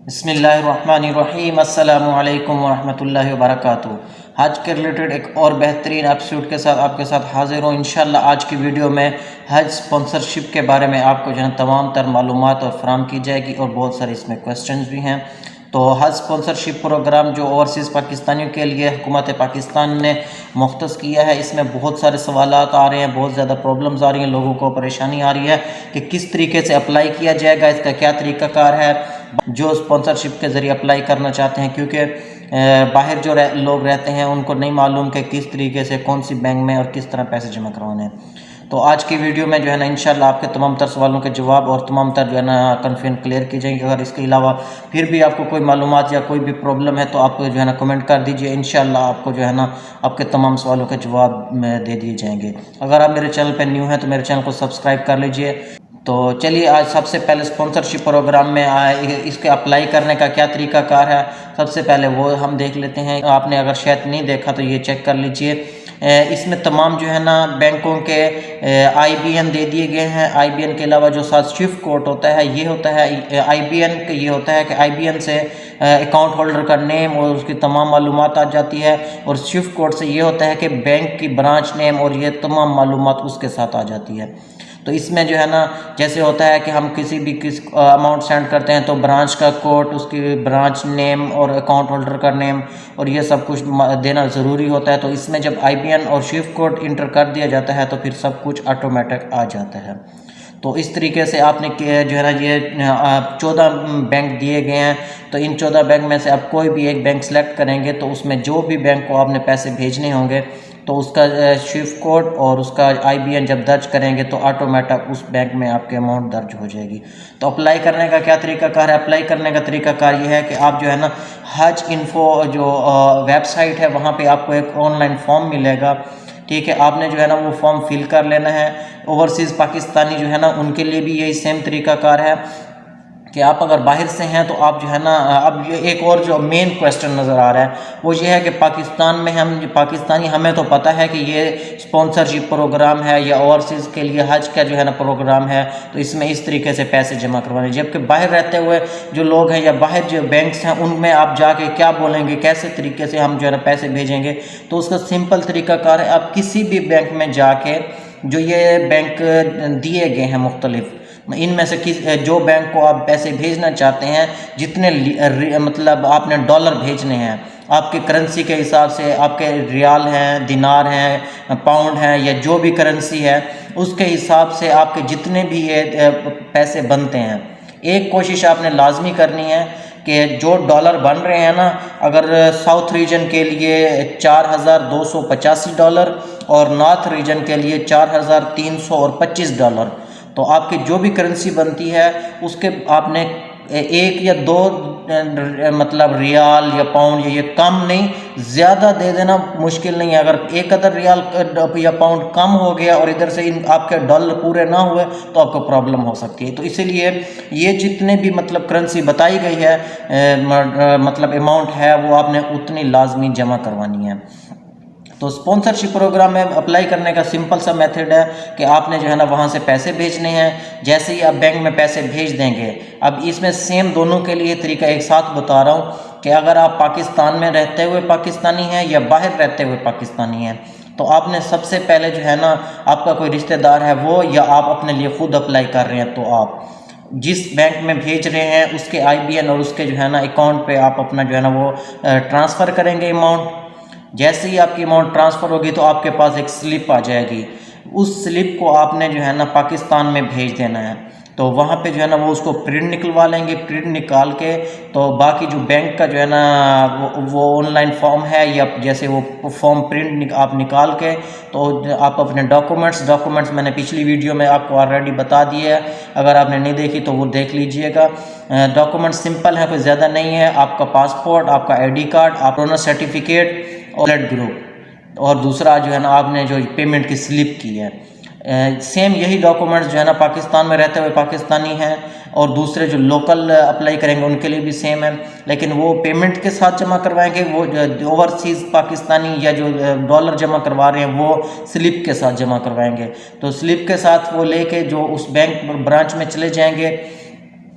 بسم اللہ الرحمن الرحیم۔ السلام علیکم ورحمۃ اللہ وبرکاتہ۔ حج کے ریلیٹڈ ایک اور بہترین ایپیسوڈ کے ساتھ آپ کے ساتھ حاضر ہوں انشاءاللہ۔ آج کی ویڈیو میں حج اسپانسرشپ کے بارے میں آپ کو تمام تر معلومات اور فراہم کی جائے گی، اور بہت سارے اس میں کویسچنز بھی ہیں۔ تو حج اسپانسرشپ پروگرام جو اوورسیز پاکستانیوں کے لیے حکومت پاکستان نے مختص کیا ہے، اس میں بہت سارے سوالات آ رہے ہیں، بہت زیادہ پرابلمز آ رہی ہیں، لوگوں کو پریشانی آ رہی ہے کہ کس طریقے سے اپلائی کیا جائے گا، اس کا کیا طریقہ کار ہے جو اسپانسرشپ کے ذریعے اپلائی کرنا چاہتے ہیں، کیونکہ باہر جو لوگ رہتے ہیں ان کو نہیں معلوم کہ کس طریقے سے کون سی بینک میں اور کس طرح پیسے جمع کروانے ہیں۔ تو آج کی ویڈیو میں انشاءاللہ آپ کے تمام تر سوالوں کے جواب اور تمام تر کنفیوژن کلیئر کی جائیں گے۔ اگر اس کے علاوہ پھر بھی آپ کو کوئی معلومات یا کوئی بھی پرابلم ہے تو آپ کمنٹ کر دیجئے، انشاءاللہ آپ کو آپ کے تمام سوالوں کے جواب دے دیے جائیں گے۔ اگر آپ میرے چینل پہ نیو ہیں تو میرے چینل کو سبسکرائب کر لیجئے۔ تو چلیے آج سب سے پہلے اسپانسرشپ پروگرام میں اس کے اپلائی کرنے کا کیا طریقہ کار ہے، سب سے پہلے وہ ہم دیکھ لیتے ہیں۔ آپ نے اگر شاید نہیں دیکھا تو یہ چیک کر لیجئے۔ اس میں تمام بینکوں کے آئی بی این دے دیے گئے ہیں۔ آئی بی این کے علاوہ جو ساتھ سوئفٹ کوڈ ہوتا ہے، یہ ہوتا ہے آئی بی این کا، یہ ہوتا ہے کہ آئی بی این سے اکاؤنٹ ہولڈر کا نیم اور اس کی تمام معلومات آ جاتی ہے، اور سوئفٹ کوڈ سے یہ ہوتا ہے کہ بینک کی برانچ نیم اور یہ تمام معلومات اس کے ساتھ آ جاتی ہے۔ تو اس میں جیسے ہوتا ہے کہ ہم کسی بھی اماؤنٹ سینڈ کرتے ہیں تو برانچ کا کوڈ، اس کی برانچ نیم اور اکاؤنٹ ہولڈر کا نیم اور یہ سب کچھ دینا ضروری ہوتا ہے۔ تو اس میں جب آئی بی این اور سوئفٹ کوڈ انٹر کر دیا جاتا ہے تو پھر سب کچھ آٹومیٹک آ جاتا ہے۔ تو اس طریقے سے آپ نے یہ 14 بینک دیے گئے ہیں، تو ان 14 بینک میں سے آپ کوئی بھی ایک بینک سلیکٹ کریں گے تو اس میں جو بھی بینک کو آپ نے پیسے بھیجنے ہوں گے تو اس کا سوئفٹ کوڈ اور اس کا آئی بی این جب درج کریں گے تو آٹومیٹک اس بینک میں آپ کے اماؤنٹ درج ہو جائے گی۔ تو اپلائی کرنے کا کیا طریقہ کار ہے؟ اپلائی کرنے کا طریقہ کار یہ ہے کہ آپ حج انفو جو ویب سائٹ ہے وہاں پہ آپ کو ایک آن لائن فارم ملے گا، ٹھیک ہے۔ آپ نے وہ فارم فل کر لینا ہے۔ اوورسیز پاکستانی ان کے لیے بھی یہی سیم طریقہ کار ہے کہ آپ اگر باہر سے ہیں تو آپ اب یہ ایک اور جو مین کویسچن نظر آ رہا ہے وہ یہ ہے کہ پاکستان میں ہم پاکستانی، ہمیں تو پتہ ہے کہ یہ اسپانسرشپ پروگرام ہے یا اوورسیز کے لیے حج کا پروگرام ہے، تو اس میں اس طریقے سے پیسے جمع کروانے، جبکہ باہر رہتے ہوئے جو لوگ ہیں یا باہر جو بینکس ہیں ان میں آپ جا کے کیا بولیں گے، کیسے طریقے سے ہم پیسے بھیجیں گے؟ تو اس کا سمپل طریقہ کار ہے، آپ کسی بھی بینک میں جا کے جو یہ بینک دیے گئے ہیں مختلف، ان میں سے جو بینک کو آپ پیسے بھیجنا چاہتے ہیں، جتنے آپ نے ڈالر بھیجنے ہیں آپ کے کرنسی کے حساب سے، آپ کے ریال ہیں، دینار ہیں، پاؤنڈ ہیں، یا جو بھی کرنسی ہے اس کے حساب سے آپ کے جتنے بھی یہ پیسے بنتے ہیں، ایک کوشش آپ نے لازمی کرنی ہے کہ جو ڈالر بن رہے ہیں اگر ساؤتھ ریجن کے لیے 4285 ڈالر اور نارتھ ریجن کے لیے 4325 ڈالر، تو آپ کی جو بھی کرنسی بنتی ہے اس کے آپ نے ایک یا دو ریال یا پاؤنڈ یا یہ کم نہیں، زیادہ دے دینا مشکل نہیں ہے۔ اگر ایک ادر ریال یا پاؤنڈ کم ہو گیا اور ادھر سے آپ کے ڈالر پورے نہ ہوئے تو آپ کو پرابلم ہو سکتی ہے۔ تو اسی لیے یہ جتنے بھی کرنسی بتائی گئی ہے اماؤنٹ ہے وہ آپ نے اتنی لازمی جمع کروانی ہے۔ تو اسپانسرشپ پروگرام میں اپلائی کرنے کا سمپل سا میتھڈ ہے کہ آپ نے وہاں سے پیسے بھیجنے ہیں۔ جیسے ہی آپ بینک میں پیسے بھیج دیں گے، اب اس میں سیم دونوں کے لیے طریقہ ایک ساتھ بتا رہا ہوں کہ اگر آپ پاکستان میں رہتے ہوئے پاکستانی ہیں یا باہر رہتے ہوئے پاکستانی ہیں، تو آپ نے سب سے پہلے آپ کا کوئی رشتہ دار ہے وہ، یا آپ اپنے لیے خود اپلائی کر رہے ہیں، تو آپ جس بینک میں بھیج رہے ہیں اس کے آئی بی این اور اس کے اکاؤنٹ پہ آپ اپنا وہ ٹرانسفر کریں گے اماؤنٹ۔ جیسے ہی آپ کی اماؤنٹ ٹرانسفر ہوگی تو آپ کے پاس ایک سلپ آ جائے گی، اس سلپ کو آپ نے پاکستان میں بھیج دینا ہے۔ تو وہاں پہ وہ اس کو پرنٹ نکلوا لیں گے، پرنٹ نکال کے تو باقی جو بینک کا وہ آن لائن فارم ہے، یا جیسے وہ فارم پرنٹ آپ نکال کے تو آپ اپنے ڈاکومنٹس میں نے پچھلی ویڈیو میں آپ کو آلریڈی بتا دیا ہے، اگر آپ نے نہیں دیکھی تو وہ دیکھ لیجئے گا۔ ڈاکومنٹ سمپل ہے، کوئی زیادہ نہیں ہے، آپ کا پاسپورٹ، آپ کا آئی ڈی کارڈ، آپ کا سرٹیفکیٹ اور بلڈ گروپ، اور دوسرا آپ نے جو پیمنٹ کی سلپ کی ہے۔ سیم یہی ڈاکومنٹس پاکستان میں رہتے ہوئے پاکستانی ہیں اور دوسرے جو لوکل اپلائی کریں گے ان کے لیے بھی سیم ہے، لیکن وہ پیمنٹ کے ساتھ جمع کروائیں گے، وہ اوورسیز پاکستانی یا جو ڈالر جمع کروا رہے ہیں وہ سلپ کے ساتھ جمع کروائیں گے۔ تو سلپ کے ساتھ وہ لے کے جو اس بینک برانچ میں چلے جائیں گے،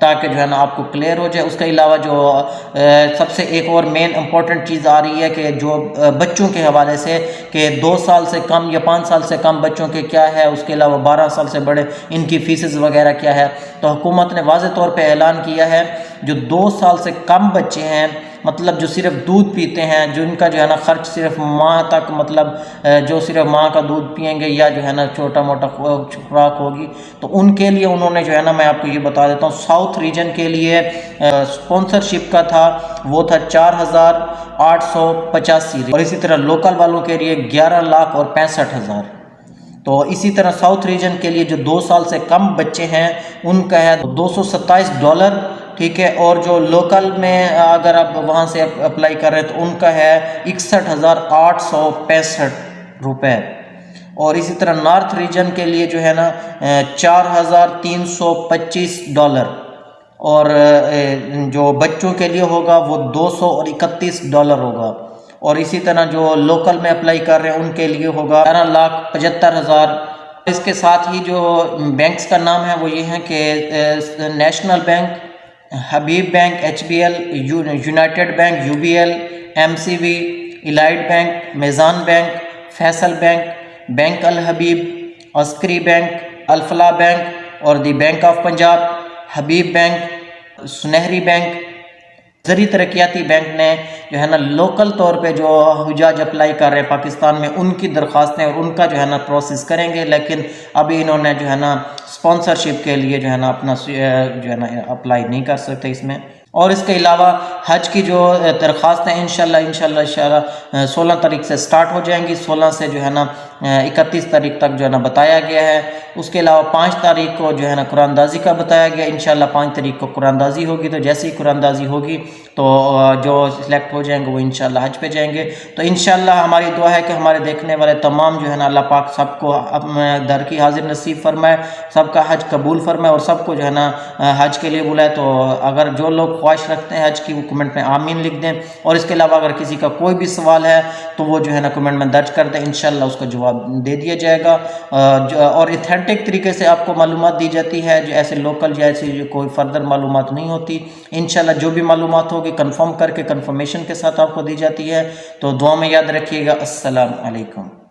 تاکہ جو ہے نا آپ کو کلیئر ہو جائے۔ اس کے علاوہ جو سب سے ایک اور مین امپورٹنٹ چیز آ رہی ہے کہ جو بچوں کے حوالے سے کہ 2 سال سے کم یا 5 سال سے کم بچوں کے کیا ہے، اس کے علاوہ 12 سال سے بڑے ان کی فیسز وغیرہ کیا ہے، تو حکومت نے واضح طور پہ اعلان کیا ہے جو 2 سال سے کم بچے ہیں، مطلب جو صرف دودھ پیتے ہیں، جن کا جو ہے نا خرچ صرف ماں تک، مطلب جو صرف ماں کا دودھ پئیں گے یا جو ہے نا چھوٹا موٹا خوراک ہوگی، تو ان کے لیے انہوں نے جو ہے نا، میں آپ کو یہ بتا دیتا ہوں، ساؤتھ ریجن کے لیے اسپانسرشپ کا تھا، وہ تھا 4,885، اور اسی طرح لوکل والوں کے لیے 11,65,000۔ تو اسی طرح ساؤتھ ریجن کے لیے جو 2 سال سے کم بچے ہیں ان کا ہے $227، ٹھیک ہے، اور جو لوکل میں اگر آپ وہاں سے اپلائی کر رہے ہیں تو ان کا ہے $61,865، اور اسی طرح نارتھ ریجن کے لیے جو ہے نا $4,325، اور جو بچوں کے لیے ہوگا وہ $231 ہوگا، اور اسی طرح جو لوکل میں اپلائی کر رہے ہیں ان کے لیے ہوگا 11,75,000۔ اس کے ساتھ ہی جو بینکس کا نام ہے وہ یہ ہے کہ national bank, Habib bank, HBL، united bank, UBL، MCB، allied bank, Meezan bank, Faysal bank, bank Al Habib, Askari bank, Alfalah bank, اور the bank of Punjab, Habib bank, Sunehri bank. Zarai Taraqiati bank نے جو ہے نا لوکل طور پہ جو حجاج اپلائی کر رہے ہیں پاکستان میں، ان کی درخواستیں اور ان کا جو ہے نا پروسیس کریں گے، لیکن ابھی انہوں نے جو ہے نا اسپانسرشپ کے لیے جو ہے نا اپنا جو ہے نا اپلائی نہیں کر سکتے اس میں۔ اور اس کے علاوہ حج کی جو درخواستیں انشاءاللہ 16 تاریخ سے سٹارٹ ہو جائیں گی، 16 سے جو ہے نا 31 تاریخ تک جو ہے نا بتایا گیا ہے۔ اس کے علاوہ 5 تاریخ کو جو ہے نا قرآن دازی کا بتایا گیا، انشاءاللہ 5 تاریخ کو قرآن دازی ہوگی، تو جیسے ہی قرآن دازی ہوگی تو جو سلیکٹ ہو جائیں گے وہ انشاءاللہ حج پہ جائیں گے۔ تو انشاءاللہ ہماری دعا ہے کہ ہمارے دیکھنے والے تمام جو ہے نا اللہ پاک سب کو در کی حاضر نصیب فرمائے، سب کا حج قبول فرمائے، اور سب کو جو ہے نا حج کے لیے بلائے۔ تو اگر جو لوگ خواہش رکھتے ہیں حج کی وہ کمنٹ میں آمین لکھ دیں، اور اس کے علاوہ اگر کسی کا کوئی بھی سوال ہے تو وہ جو ہے نا کمنٹ میں درج کر دیں، انشاءاللہ اس کا جواب دے دیا جائے گا، اور ایتھینٹک طریقے سے آپ کو معلومات دی جاتی ہے، جو ایسے لوکل یا ایسی کوئی فردر معلومات نہیں ہوتی۔ انشاءاللہ جو بھی معلومات ہوگی کنفرم کر کے کنفرمیشن کے ساتھ آپ کو دی جاتی ہے۔ تو دعا میں یاد رکھیے گا۔ السلام علیکم۔